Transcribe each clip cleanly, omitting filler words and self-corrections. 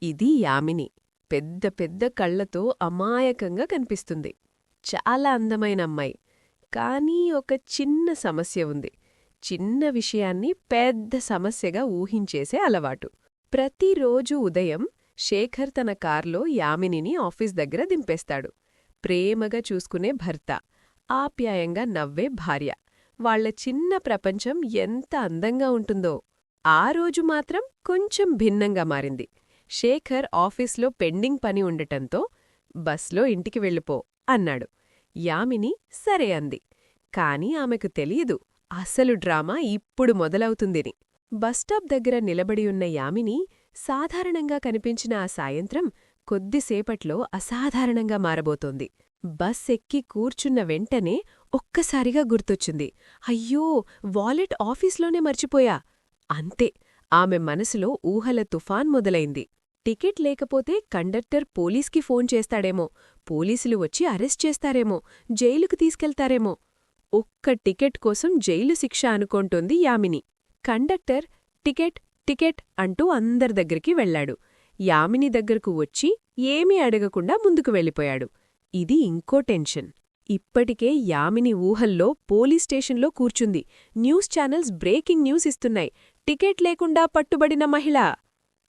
ఇది యామిని. పెద్ద పెద్ద కళ్లతో అమాయకంగా కనిపిస్తుంది. చాలా అందమైన అమ్మాయి. కానీ ఒక చిన్న సమస్య ఉంది. చిన్న విషయాన్ని పెద్ద సమస్యగా ఊహించేసే అలవాటు. ప్రతిరోజూ ఉదయం శేఖర్ తన కార్లో యామినిని ఆఫీస్ దగ్గర దింపేస్తాడు. ప్రేమగా చూసుకునే భర్త, ఆప్యాయంగా నవ్వే భార్య. వాళ్ల చిన్న ప్రపంచం ఎంత అందంగా ఉంటుందో. ఆ రోజు మాత్రం కొంచెం భిన్నంగా మారింది. శేఖర్ ఆఫీస్లో పెండింగ్ పని ఉండటంతో బస్లో ఇంటికి వెళ్ళిపో అన్నాడు. యామిని సరే అంది. కాని ఆమెకు తెలియదు అసలు డ్రామా ఇప్పుడు మొదలవుతుందిని. బస్టాప్ దగ్గర నిలబడి ఉన్న యామిని సాధారణంగా కనిపించిన ఆ సాయంత్రం కొద్దిసేపట్లో అసాధారణంగా మారబోతోంది. బస్ ఎక్కి కూర్చున్న వెంటనే ఒక్కసారిగా గుర్తొచ్చింది. అయ్యో, వాలెట్ ఆఫీస్లోనే మర్చిపోయా. అంతే, ఆమె మనసులో ఊహల తుఫాన్ మొదలైంది. టికెట్ లేకపోతే కండక్టర్ పోలీస్కి ఫోన్ చేస్తాడేమో, పోలీసులు వచ్చి అరెస్ట్ చేస్తారేమో, జైలుకు తీసుకెళ్తారేమో. ఒక్క టికెట్ కోసం జైలు శిక్ష అనుకుంటోంది యామిని. కండక్టర్ టికెట్ టికెట్ అంటూ అందరి దగ్గరికి వెళ్లాడు. యామిని దగ్గరకు వచ్చి ఏమీ అడగకుండా ముందుకు వెళ్ళిపోయాడు. ఇది ఇంకో టెన్షన్. ఇప్పటికే యామిని ఊహల్లో పోలీస్ స్టేషన్లో కూర్చుంది. న్యూస్ ఛానల్స్ బ్రేకింగ్ న్యూస్ ఇస్తున్నాయి. టికెట్ లేకుండా పట్టుబడిన మహిళ.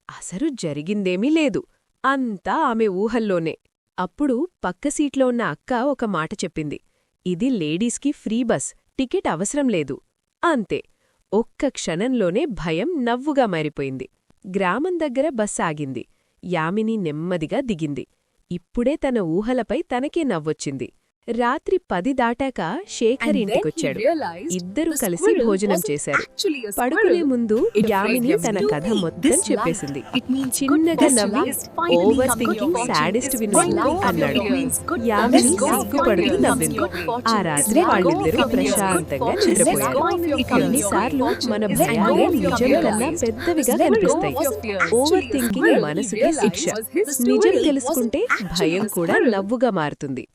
అసలు జరిగిందేమీ లేదు. అంతా ఆమె ఊహల్లోనే. అప్పుడు పక్క సీట్లో ఉన్న అక్క ఒక మాట చెప్పింది. ఇది లేడీస్కి ఫ్రీ బస్, టికెట్ అవసరం లేదు. అంతే, ఒక్క క్షణంలోనే భయం నవ్వుగా మారిపోయింది. గ్రామం దగ్గర బస్ ఆగింది. యామిని నెమ్మదిగా దిగింది. ఇప్పుడే తన ఊహలపై తనకే నవ్వొచ్చింది. రాత్రి 10 దాటాక శేఖర్ ఇంటికొచ్చాడు. ఇద్దరూ కలిసి భోజనం చేశారు. పడుకునే ముందు యామిని తన కథ మొత్తం చెప్పేసింది. చిన్నగా నవ్వి, ఓవర్ థింకింగ్ సాడెస్ట్ వినోద్ అన్నాడు. యామిని సిగ్గుపడుతూ నవ్వింది. ఆ రాత్రి వాళ్ళిద్దరూ ప్రశాంతంగా నిద్రపోయారు. కొన్నిసార్లు మన భయాలే నిజం కన్నా పెద్దవిగా కనిపిస్తాయి. ఓవర్ థింకింగ్ మనసుకి శిక్ష. నిజం తెలుసుకుంటే భయం కూడా నవ్వుగా మారుతుంది.